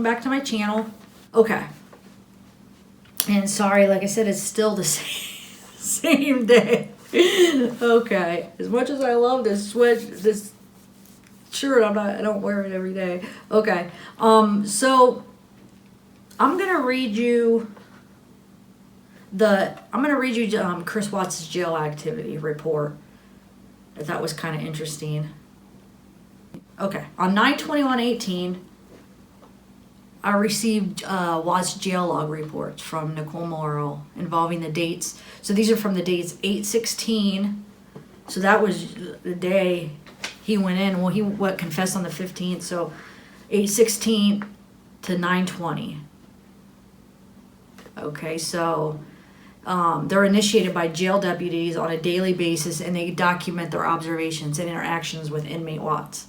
welcome back to my channel. Okay. And sorry, like I said, it's still the same day. Okay. As much as I love this this shirt, I don't wear it every day. Okay. So I'm gonna read you Chris Watts' jail activity report. I thought was kind of interesting. Okay, on 9/21/18, I received Watts jail log reports from Nicole Morrow involving the dates. So these are from the dates 8/16. So that was the day he went in. Well, he confessed on the 15th. So 8/16 to 9/20. Okay, so they're initiated by jail deputies on a daily basis, and they document their observations and interactions with inmate Watts.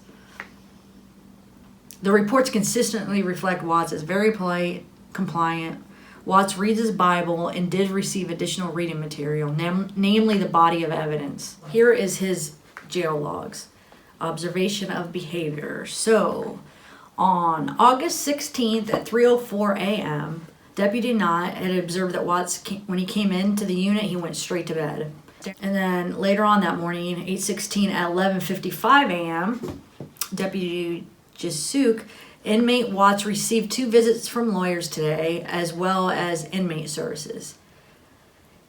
The reports consistently reflect Watts as very polite, compliant. Watts reads his Bible and did receive additional reading material, namely the body of evidence. Here is his jail logs. Observation of behavior. So, on August 16th at 3:04 a.m., Deputy Knott had observed that Watts, when he came into the unit, he went straight to bed. And then later on that morning, 8/16 at 11:55 a.m., Deputy Jasuk, inmate Watts received 2 visits from lawyers today, as well as inmate services.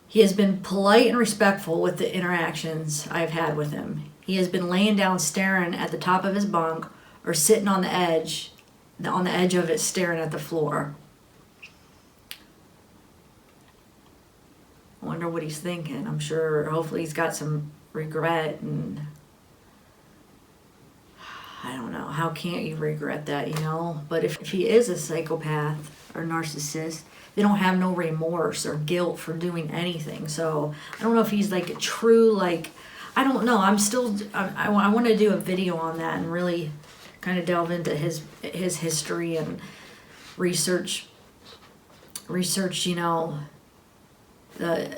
He has been polite and respectful with the interactions I've had with him. He has been laying down staring at the top of his bunk or sitting on the edge of it staring at the floor. I wonder what he's thinking. I'm sure, hopefully he's got some regret, and I don't know, how can't you regret that, you know? But if he is a psychopath or narcissist, they don't have no remorse or guilt for doing anything. So I don't know if he's like a true, like, I don't know. I want to do a video on that and really kind of delve into his history and research, you know, the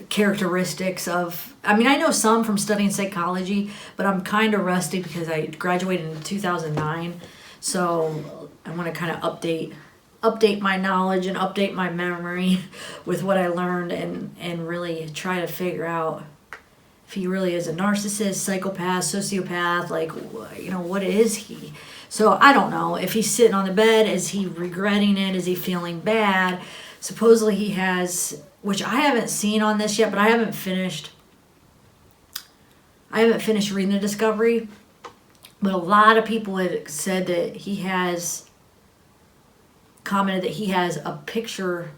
characteristics of, I mean, I know some from studying psychology, but I'm kind of rusty because I graduated in 2009. So I want to kind of update my knowledge and update my memory with what I learned, and really try to figure out if he really is a narcissist, psychopath, sociopath, like, you know, what is he? So I don't know. If he's sitting on the bed, is he regretting it? Is he feeling bad? Supposedly he has, which I haven't seen on this yet, but I haven't finished reading the discovery. But a lot of people had said that he has commented that he has a picture,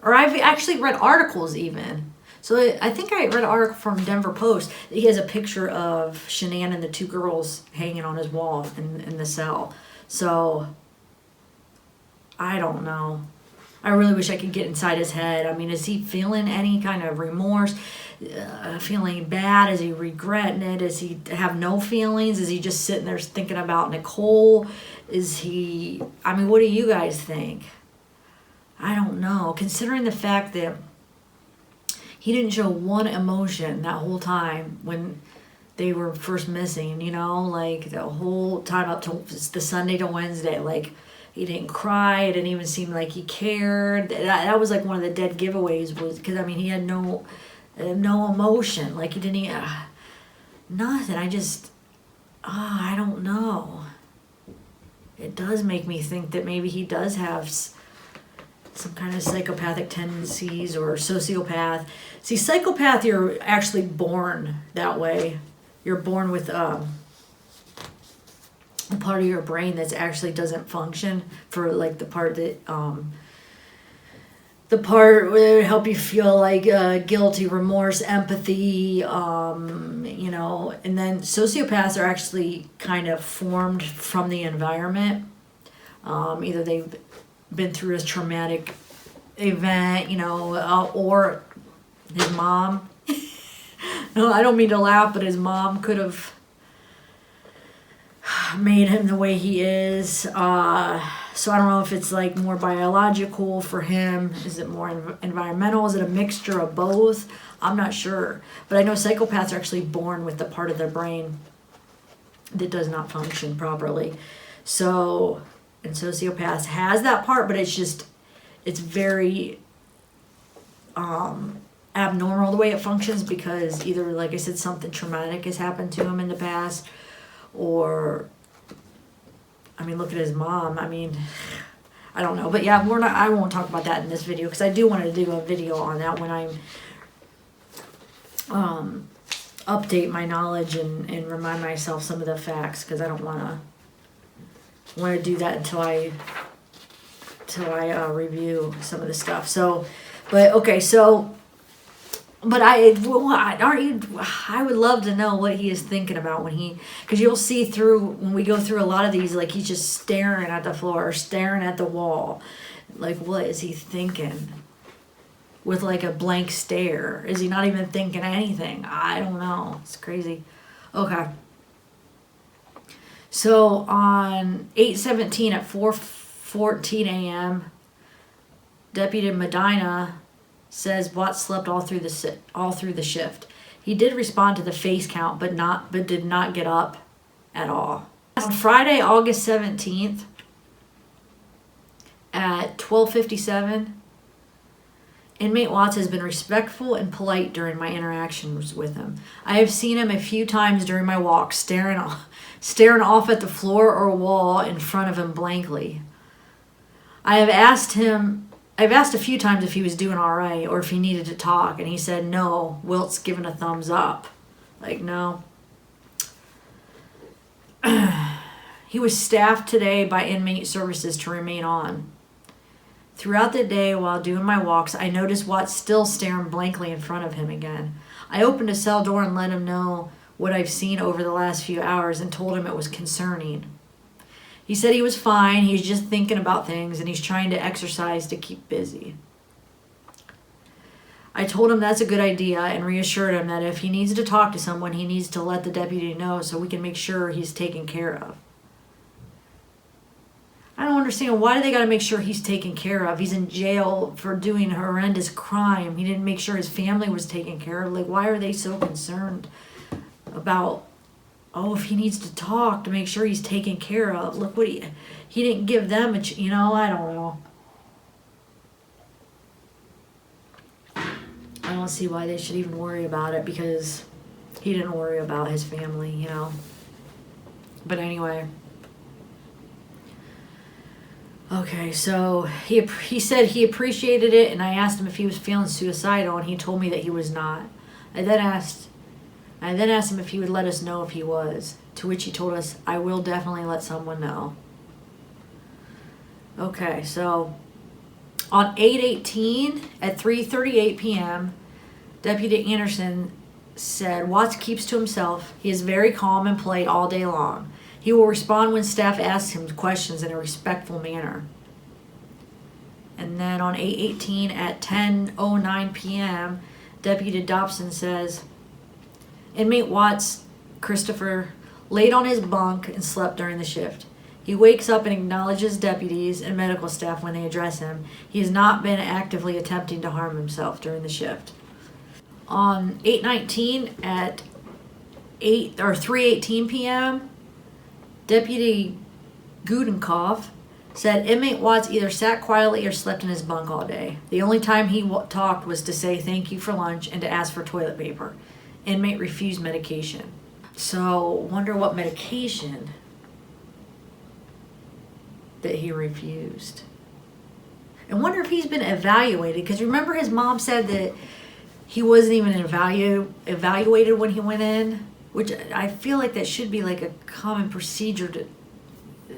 or I've actually read articles even. So I think I read an article from Denver Post that he has a picture of Shanann and the 2 girls hanging on his wall in the cell. So I don't know. I really wish I could get inside his head. I mean, is he feeling any kind of remorse? Feeling bad? Is he regretting it? Does he have no feelings? Is he just sitting there thinking about Nicole? Is he, I mean, what do you guys think? I don't know. Considering the fact that he didn't show one emotion that whole time when they were first missing, you know, like the whole time up to the Sunday to Wednesday, like, he didn't cry. It didn't even seem like he cared. That was like one of the dead giveaways, was because, I mean, he had no emotion. Like, he didn't even, nothing. I don't know. It does make me think that maybe he does have some kind of psychopathic tendencies or sociopath. See, psychopath, you're actually born that way. You're born with the part of your brain that actually doesn't function for, like, the part that would help you feel like guilty, remorse, empathy, you know. And then sociopaths are actually kind of formed from the environment. Either they've been through a traumatic event, you know, or his mom. No, I don't mean to laugh, but his mom could have made him the way he is. So I don't know if it's like more biological for him. Is it more environmental? Is it a mixture of both? I'm not sure. But I know psychopaths are actually born with the part of their brain that does not function properly. So and sociopaths has that part, but it's very abnormal the way it functions, because either, like I said, something traumatic has happened to him in the past, or, I mean, look at his mom. I mean, I don't know, but yeah, I won't talk about that in this video, because I do want to do a video on that when I update my knowledge and remind myself some of the facts, because I don't want to do that until I review some of the stuff. So, but okay, so, but I would love to know what he is thinking about because you'll see when we go through a lot of these, like he's just staring at the floor or staring at the wall. Like, what is he thinking? With like a blank stare. Is he not even thinking anything? I don't know. It's crazy. Okay. So on 8/17 at 4:14 a.m., Deputy Medina says Watts slept all through the shift. He did respond to the face count, but did not get up at all. On Friday, August 17th at 12:57, inmate Watts has been respectful and polite during my interactions with him. I have seen him a few times during my walks, staring off at the floor or wall in front of him blankly. I've asked a few times if he was doing all right or if he needed to talk, and he said no. Wilt's given a thumbs up. Like, no. He was staffed today by inmate services to remain on. Throughout the day while doing my walks, I noticed Watts still staring blankly in front of him again. I opened a cell door and let him know what I've seen over the last few hours and told him it was concerning. He said he was fine, he's just thinking about things, and he's trying to exercise to keep busy. I told him that's a good idea and reassured him that if he needs to talk to someone, he needs to let the deputy know so we can make sure he's taken care of. I don't understand. Why do they got to make sure he's taken care of? He's in jail for doing a horrendous crime. He didn't make sure his family was taken care of. Like, why are they so concerned about, if he needs to talk to make sure he's taken care of? Look what he didn't give them I don't know. I don't see why they should even worry about it, because he didn't worry about his family, But anyway. Okay, so he said he appreciated it, and I asked him if he was feeling suicidal, and he told me that he was not. I then asked him if he would let us know if he was, to which he told us, I will definitely let someone know. Okay, so on 8/18 at 3:38 p.m., Deputy Anderson said, Watts keeps to himself. He is very calm and polite all day long. He will respond when staff asks him questions in a respectful manner. And then on 8/18 at 10:09 p.m., Deputy Dobson says, inmate Watts, Christopher, laid on his bunk and slept during the shift. He wakes up and acknowledges deputies and medical staff when they address him. He has not been actively attempting to harm himself during the shift. On 8/19 at 3:18 p.m., Deputy Gudenkoff said inmate Watts either sat quietly or slept in his bunk all day. The only time he talked was to say thank you for lunch and to ask for toilet paper. Inmate refused medication. So, wonder what medication that he refused. And wonder if he's been evaluated, because remember his mom said that he wasn't even evaluated when he went in, which I feel like that should be like a common procedure to,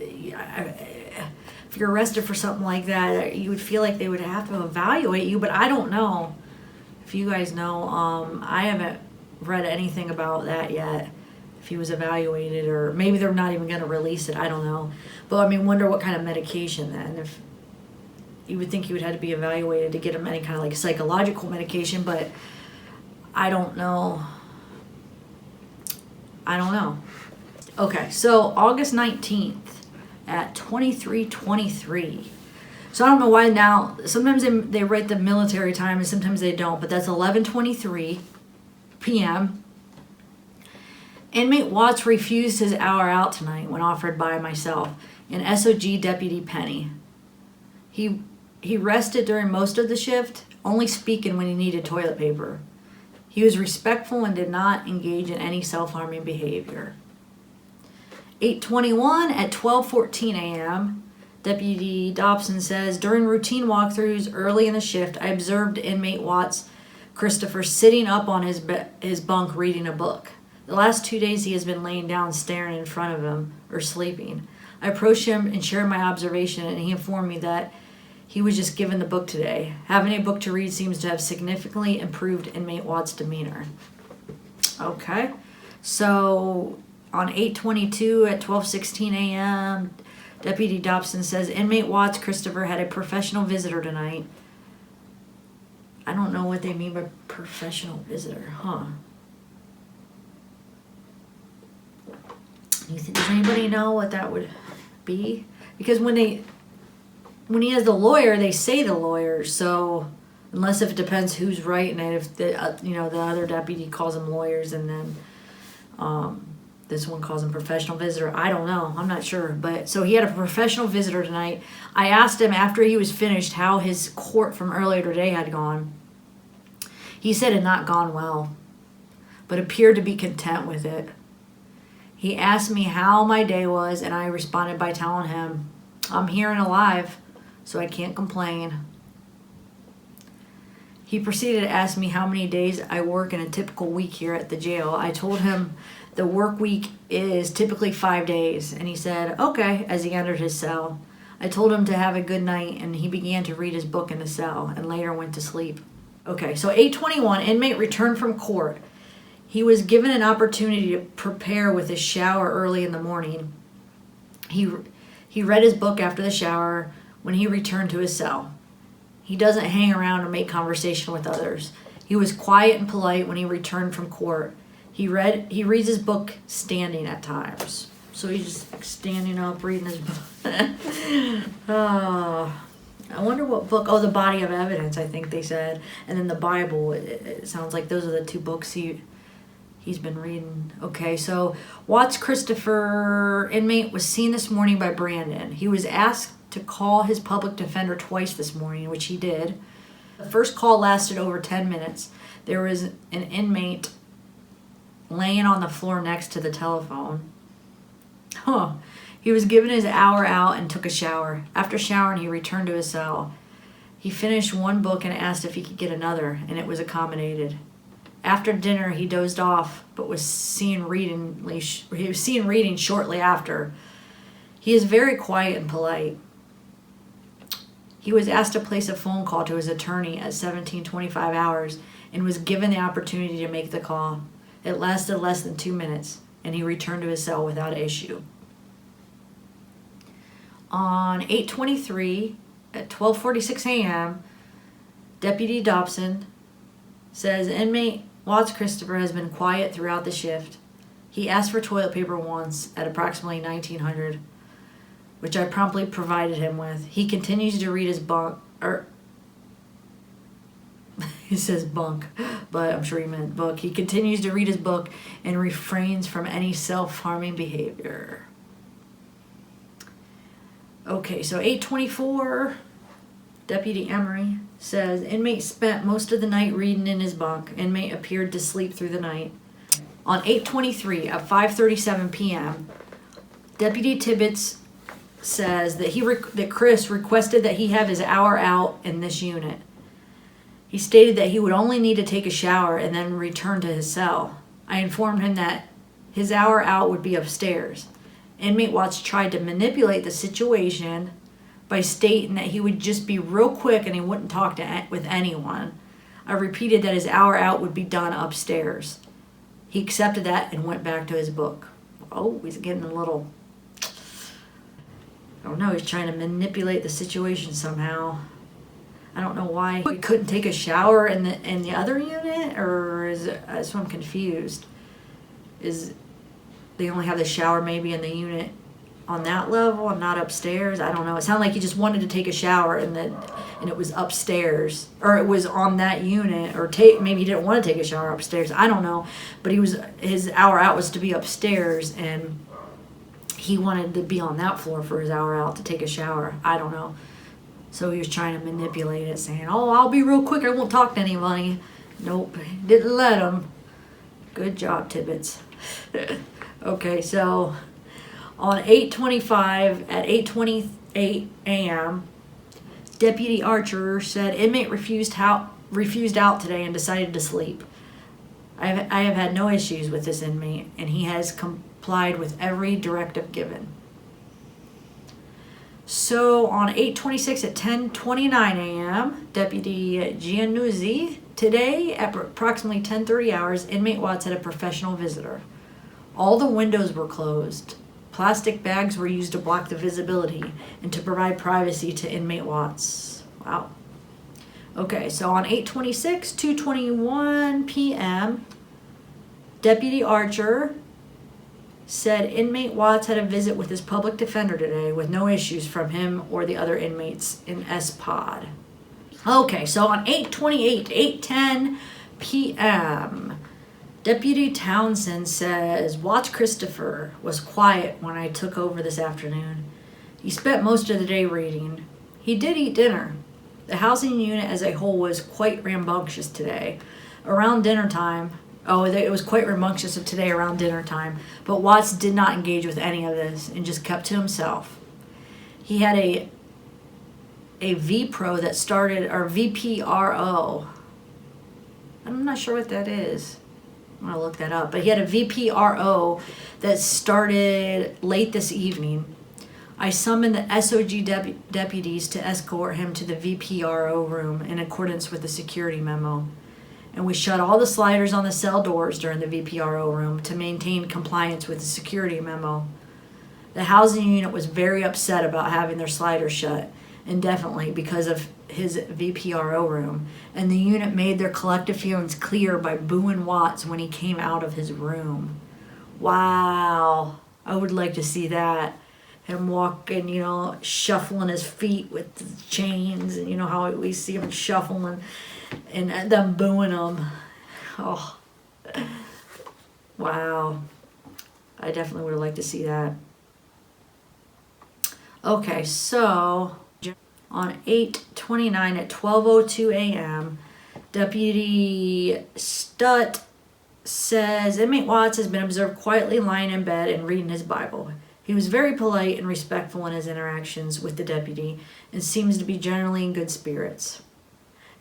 if you're arrested for something like that, you would feel like they would have to evaluate you, but I don't know if you guys know. I haven't read anything about that yet, if he was evaluated, or maybe they're not even going to release it, I don't know. But I mean, wonder what kind of medication then. If you would think he would have to be evaluated to get him any kind of like psychological medication, but I don't know. Okay, so August 19th at 23:23. So I don't know why now. Sometimes they write the military time and sometimes they don't, but that's 11:23 p.m. Inmate Watts refused his hour out tonight when offered by myself. and SOG Deputy Penny. He rested during most of the shift, only speaking when he needed toilet paper. He was respectful and did not engage in any self-harming behavior. 8:21 at 12:14 a.m., Deputy Dobson says, during routine walkthroughs early in the shift, I observed inmate Watts Christopher sitting up on his bunk reading a book. The last 2 days he has been laying down staring in front of him or sleeping. I approached him and shared my observation, and he informed me that he was just given the book today. Having a book to read seems to have significantly improved inmate Watts' demeanor. Okay, so on 8:22 at 12:16 a.m., Deputy Dobson says, inmate Watts Christopher had a professional visitor tonight. I don't know what they mean by professional visitor, huh? Does anybody know what that would be? Because when he has the lawyer, they say the lawyer. So unless if it depends who's right, and if the the other deputy calls them lawyers, and then this one calls him professional visitor. I don't know. I'm not sure. But so he had a professional visitor tonight. I asked him after he was finished how his court from earlier today had gone. He said it had not gone well, but appeared to be content with it. He asked me how my day was, and I responded by telling him, I'm here and alive, so I can't complain. He proceeded to ask me how many days I work in a typical week here at the jail. I told him the work week is typically 5 days, and he said, okay, as he entered his cell. I told him to have a good night, and he began to read his book in the cell, and later went to sleep. Okay, so 8:21, inmate returned from court. He was given an opportunity to prepare with his shower early in the morning. He read his book after the shower when he returned to his cell. He doesn't hang around or make conversation with others. He was quiet and polite when he returned from court. He reads his book standing at times. So he's just standing up reading his book. I wonder what book. Oh, the Body of Evidence, I think they said. And then the Bible. It sounds like those are the two books he's been reading. Okay, so Watts Christopher, inmate, was seen this morning by Brandon. He was asked to call his public defender twice this morning, which he did. The first call lasted over 10 minutes. There was an inmate laying on the floor next to the telephone. He was given his hour out and took a shower. After showering, he returned to his cell. He finished one book and asked if he could get another, and it was accommodated. After dinner, he dozed off, but was seen reading shortly after. He is very quiet and polite. He was asked to place a phone call to his attorney at 17:25 hours and was given the opportunity to make the call. It lasted less than 2 minutes, and he returned to his cell without issue. On 8:23 at 12:46 a.m., Deputy Dobson says inmate Watts Christopher has been quiet throughout the shift. He asked for toilet paper once at approximately 1900, which I promptly provided him with. He continues to read his he says bunk, but I'm sure he meant book. He continues to read his book and refrains from any self-harming behavior. Okay, so 8:24, Deputy Emery says, inmate spent most of the night reading in his bunk. Inmate appeared to sleep through the night. On 8:23 at 5:37 p.m., Deputy Tibbetts says that that Chris requested that he have his hour out in this unit. He stated that he would only need to take a shower and then return to his cell. I informed him that his hour out would be upstairs. Inmate Watts tried to manipulate the situation by stating that he would just be real quick and he wouldn't talk with anyone. I repeated that his hour out would be done upstairs. He accepted that and went back to his book. Oh, he's getting a little... I don't know, he's trying to manipulate the situation somehow. I don't know why he couldn't take a shower in the other unit, or that's why I'm confused. Is they only have the shower maybe in the unit on that level and not upstairs? I don't know. It sounded like he just wanted to take a shower and it was upstairs, or it was on that unit, or maybe he didn't want to take a shower upstairs. I don't know, but his hour out was to be upstairs, and he wanted to be on that floor for his hour out to take a shower. I don't know. So he was trying to manipulate it, saying, oh, I'll be real quick. I won't talk to anybody. Nope. Didn't let him. Good job, Tibbets. Okay, so on 8/25 at 8:28 a.m., Deputy Archer said inmate refused out today and decided to sleep. I have had no issues with this inmate, and he has complied with every directive given. So on 8/26 at 10:29 a.m., Deputy Giannuzzi, today at approximately 10:30 hours, inmate Watts had a professional visitor. All the windows were closed. Plastic bags were used to block the visibility and to provide privacy to inmate Watts. Wow. Okay, so on 8/26, 2:21 p.m., Deputy Archer said inmate Watts had a visit with his public defender today with no issues from him or the other inmates in S-Pod. Okay, so on 8/28, 8:10 p.m., Deputy Townsend says Watts Christopher was quiet when I took over this afternoon. He spent most of the day reading. He did eat dinner. The housing unit as a whole was quite rambunctious today. Around dinner time, it was quite rambunctious of today around dinner time, but Watts did not engage with any of this and just kept to himself. He had a VPRO that started, or VPRO. I'm not sure what that is. I'm going to look that up. But he had a VPRO that started late this evening. I summoned the SOG deputies to escort him to the VPRO room in accordance with the security memo. And we shut all the sliders on the cell doors during the VPRO room to maintain compliance with the security memo. The housing unit was very upset about having their sliders shut indefinitely because of his VPRO room, and the unit made their collective feelings clear by booing Watts when he came out of his room. Wow, I would like to see that. Him walking, shuffling his feet with the chains, and how we see him shuffling and them booing him. Oh, wow. I definitely would have liked to see that. Okay, so on 8/29 at 12:02 a.m., Deputy Stutt says inmate Watts has been observed quietly lying in bed and reading his Bible. He was very polite and respectful in his interactions with the deputy and seems to be generally in good spirits.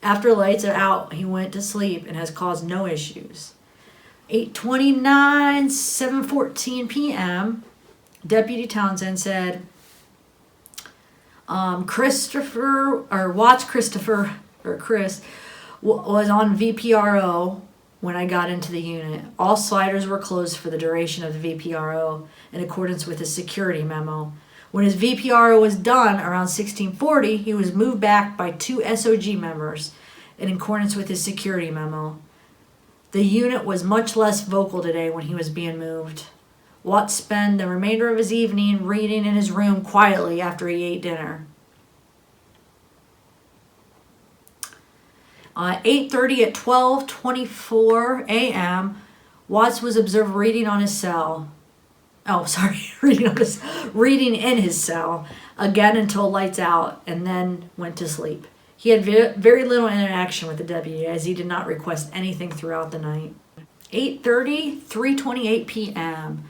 After lights are out, he went to sleep and has caused no issues. 8:29, 7:14 p.m., Deputy Townsend said Watts Christopher, or Chris, was on VPRO when I got into the unit. All sliders were closed for the duration of the VPRO in accordance with his security memo. When his VPRO was done around 1640, he was moved back by 2 SOG members in accordance with his security memo. The unit was much less vocal today when he was being moved. Watts spent the remainder of his evening reading in his room quietly after he ate dinner. 8:30 at 12:24 a.m., Watts was observed reading in his cell again until lights out, and then went to sleep. He had very little interaction with the deputy, as he did not request anything throughout the night. 8:30, 3:28 p.m.,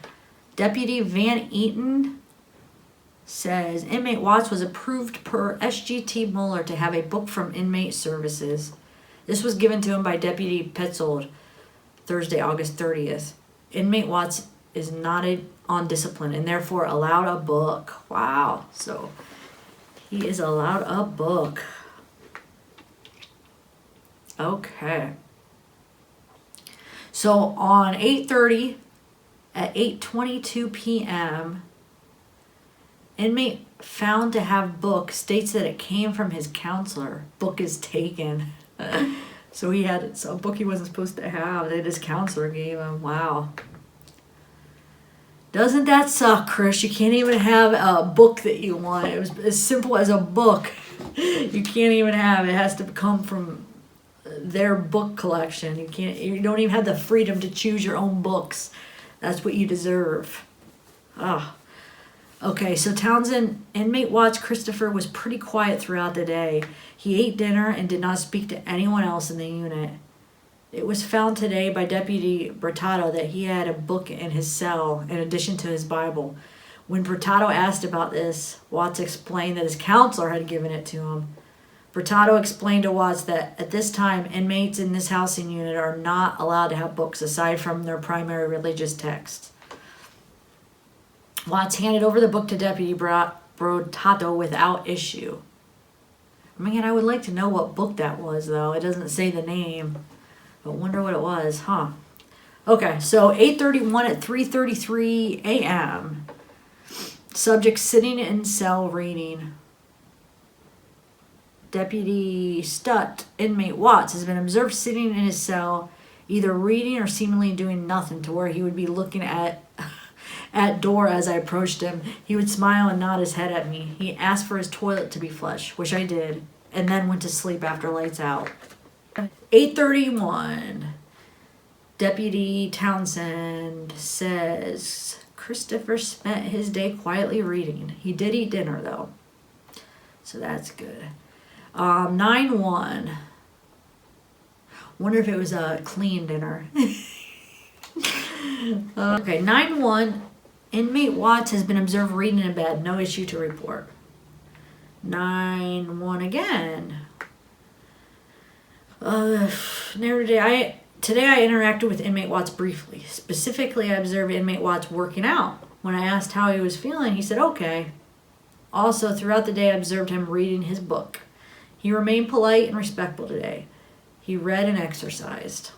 Deputy Van Eaton says inmate Watts was approved per SGT Mueller to have a book from inmate services. This was given to him by Deputy Petzold Thursday, August 30th. Inmate Watts is not on discipline and therefore allowed a book. Wow. So he is allowed a book. Okay. So on 8:30 at 8:22 p.m., inmate found to have book states that it came from his counselor. Book is taken. So he had a book he wasn't supposed to have that his counselor gave him. Wow. Doesn't that suck, Chris? You can't even have a book that you want. It was as simple as a book. You can't even have it. It has to come from their book collection. You don't even have the freedom to choose your own books. That's what you deserve. Oh. Okay, so Townsend, inmate Watts Christopher was pretty quiet throughout the day. He ate dinner and did not speak to anyone else in the unit. It was found today by Deputy Bertato that he had a book in his cell in addition to his Bible. When Bertato asked about this, Watts explained that his counselor had given it to him. Bertato explained to Watts that at this time, inmates in this housing unit are not allowed to have books aside from their primary religious texts. Watts handed over the book to Deputy Bertato without issue. Man, I would like to know what book that was, though. It doesn't say the name. But wonder what it was, huh? Okay, so 8:31 at 3:33 a.m. Subject sitting in cell reading. Deputy Stutt, inmate Watts, has been observed sitting in his cell, either reading or seemingly doing nothing, to where he would be looking at door as I approached him. He would smile and nod his head at me. He asked for his toilet to be flushed, which I did, and then went to sleep after lights out. 8:31. Deputy Townsend says Christopher spent his day quietly reading. He did eat dinner, though, so that's good. 9:1. Wonder if it was a clean dinner. Okay, 9:1. Inmate Watts has been observed reading in bed. No issue to report. 9:1 again. Today I interacted with inmate Watts briefly. Specifically, I observed inmate Watts working out. When I asked how he was feeling, he said okay. Also, throughout the day, I observed him reading his book. He remained polite and respectful today. He read and exercised.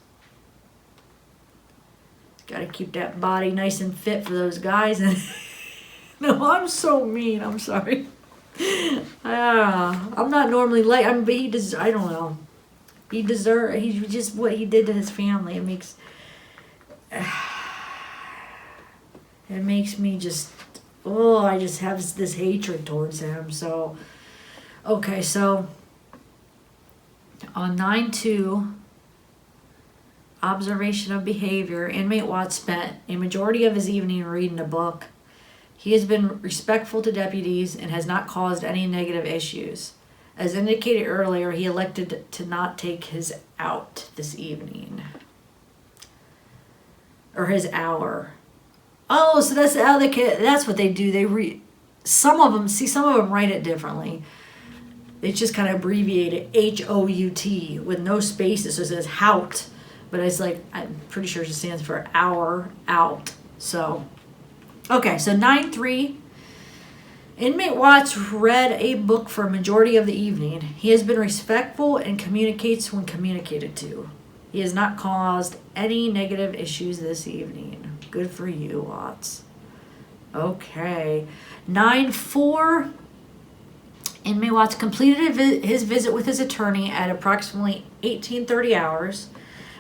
Got to keep that body nice and fit for those guys. No, I'm so mean. I'm sorry. I'm not normally late. I don't know. He just what he did to his family. It makes me just, I just have this hatred towards him. So, okay, so on 9/2, observation of behavior, inmate Watts spent a majority of his evening reading a book. He has been respectful to deputies and has not caused any negative issues. As indicated earlier, he elected to not take his out this evening. Or his hour. Oh, so that's how that's what they do. They some of them write it differently. They just kind of abbreviate it HOUT with no spaces. So it says HOUT. But it's like, I'm pretty sure it just stands for hour out. So, okay, so 9/3. Inmate Watts read a book for a majority of the evening. He has been respectful and communicates when communicated to. He has not caused any negative issues this evening. Good for you, Watts. Okay. 9/4. Inmate Watts completed his visit with his attorney at approximately 18:30 hours.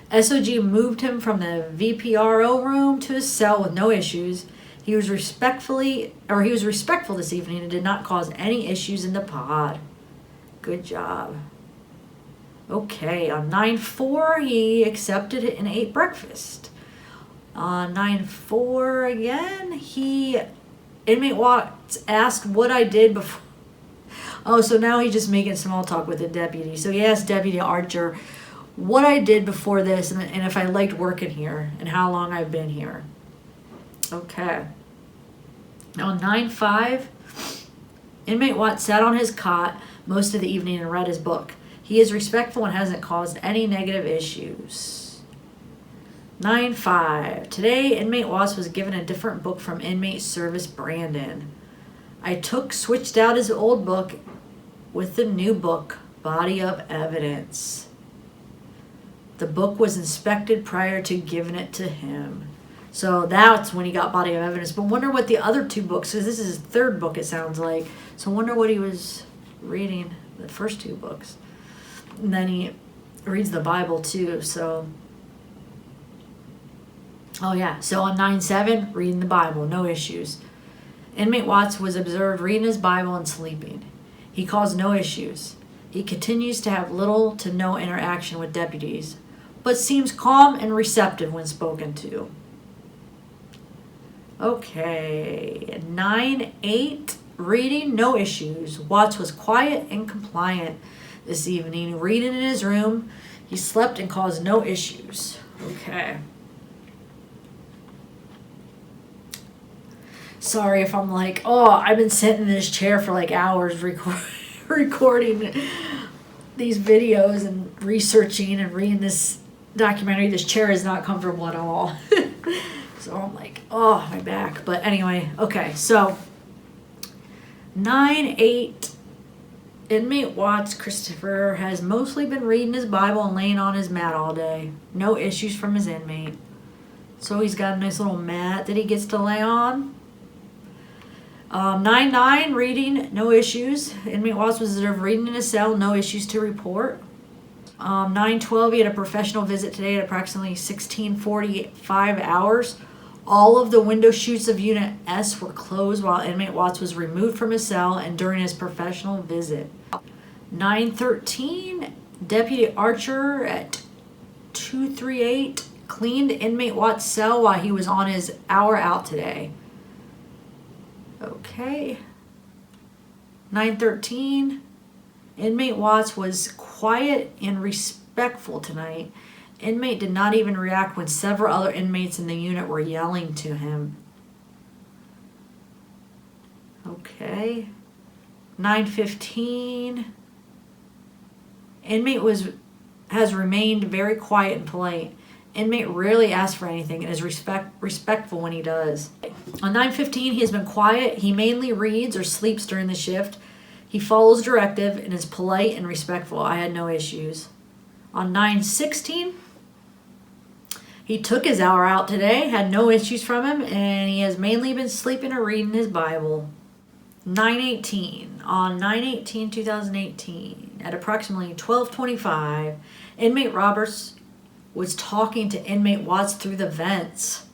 SOG moved him from the VPRO room to his cell with no issues. He was respectful this evening and did not cause any issues in the pod. Good job. Okay, on 9/4, he accepted it and ate breakfast. On 9/4 again, inmate Watts asked what I did before. Oh, so now he's just making small talk with the deputy. So he asked Deputy Archer what I did before this and if I liked working here and how long I've been here. Okay. On 9/5, inmate Watts sat on his cot most of the evening and read his book. He is respectful and hasn't caused any negative issues. 9/5. Today, inmate Watts was given a different book from inmate service Brandon. I switched out his old book with the new book, Body of Evidence. The book was inspected prior to giving it to him. So that's when he got Body of Evidence. But wonder what the other two books, because this is his third book, it sounds like. So wonder what he was reading, the first two books. And then he reads the Bible too, so. Oh yeah, so on 9/7, reading the Bible, no issues. Inmate Watts was observed reading his Bible and sleeping. He caused no issues. He continues to have little to no interaction with deputies, but seems calm and receptive when spoken to. Okay, 9-8 reading, no issues. Watts was quiet and compliant this evening, reading in his room. He slept and caused no issues. Okay. Sorry if I'm like, oh, I've been sitting in this chair for like hours recording these videos and researching and reading this documentary. This chair is not comfortable at all. So I'm like, oh, my back. But anyway, okay, so 9-8 inmate Watts Christopher has mostly been reading his Bible and laying on his mat all day. No issues from his inmate. So he's got a nice little mat that he gets to lay on. 9-9 reading, no issues. Inmate Watts was observed reading in his cell, no issues to report. 9-12, he had a professional visit today at approximately 16:45 hours. All of the window chutes of Unit S were closed while inmate Watts was removed from his cell and during his professional visit. 9-13, Deputy Archer at 238 cleaned inmate Watts' cell while he was on his hour out today. Okay. 9-13, inmate Watts was quiet and respectful tonight. Inmate did not even react when several other inmates in the unit were yelling to him. Okay. 9-15. Inmate has remained very quiet and polite. Inmate rarely asks for anything and is respectful when he does. On 9-15, he has been quiet. He mainly reads or sleeps during the shift. He follows directive and is polite and respectful. I had no issues. On 9-16, he took his hour out today, had no issues from him, and he has mainly been sleeping or reading his Bible. 9-18. On 9-18-2018, at approximately 12:25, inmate Roberts was talking to inmate Watts through the vents.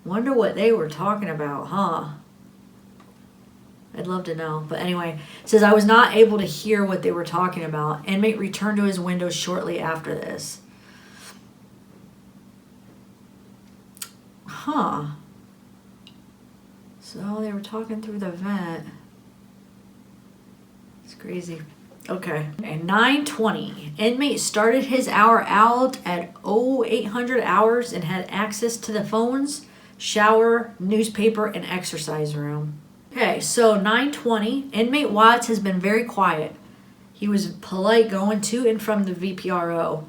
Wonder what they were talking about, huh? I'd love to know. But anyway, it says, I was not able to hear what they were talking about. Inmate returned to his window shortly after this. Huh. So they were talking through the vent. It's crazy. Okay. And 9:20. Inmate started his hour out at 0800 hours and had access to the phones, shower, newspaper, and exercise room. Okay, so 9:20. Inmate Watts has been very quiet. He was polite going to and from the VPRO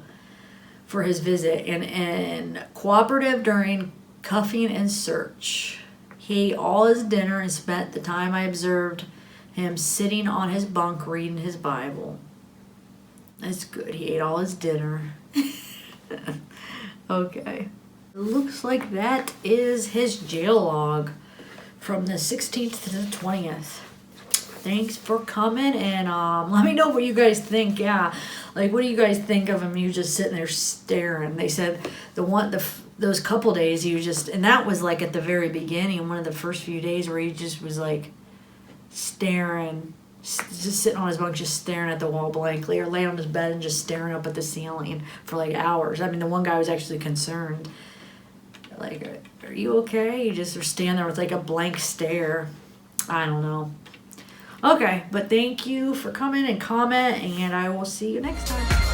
for his visit and cooperative during cuffing and search. He ate all his dinner and spent the time I observed him sitting on his bunk reading his Bible. That's good. He ate all his dinner. Okay. Looks like that is his jail log from the 16th to the 20th. Thanks for coming, and let me know what you guys think. Yeah, like, what do you guys think of him? You just sitting there staring. They said those couple days he was just, and that was like at the very beginning, one of the first few days where he just was like staring, just sitting on his bunk, just staring at the wall blankly, or laying on his bed and just staring up at the ceiling for like hours. I mean, the one guy was actually concerned. Like, are you okay? You just are standing there with like a blank stare. I don't know. Okay, but thank you for coming and comment, and I will see you next time.